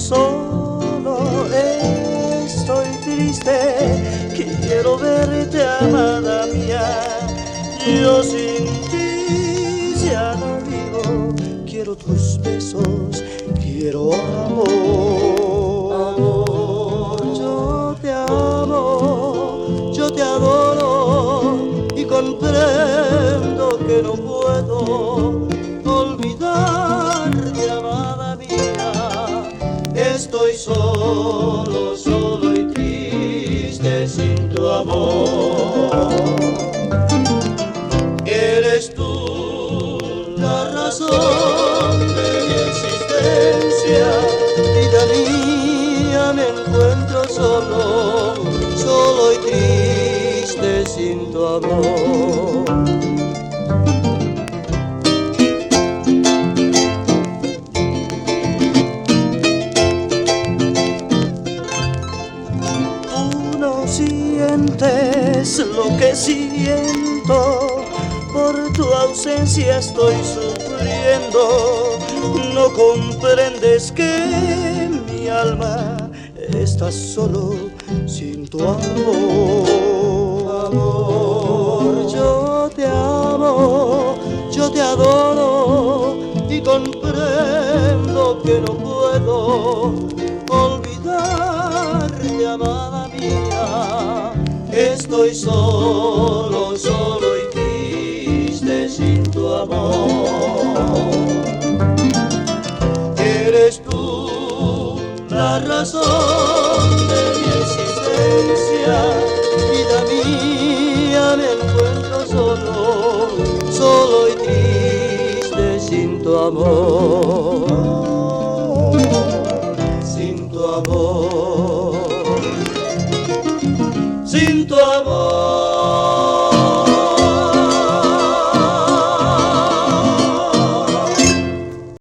solo, estoy triste, quiero verte, amada mía. Yo sin ti ya no vivo, quiero tus besos, quiero amor. Amor, yo te amo, yo te adoro y comprendo que no puedo olvidarte, amada mía. Estoy solo, solo y triste sin tu amor. Eres tú la razón de mi existencia, vida mía, me encuentro solo, solo y triste sin tu amor. Sientes lo que siento, por tu ausencia estoy sufriendo. No comprendes que mi alma está solo sin tu amor. Amor, yo te amo, yo te adoro y comprendo que no puedo olvidarte, amada mía. Estoy solo, solo y triste sin tu amor. Eres tú la razón de mi existencia, vida mía, me encuentro solo, solo y triste sin tu amor. Sin tu amor.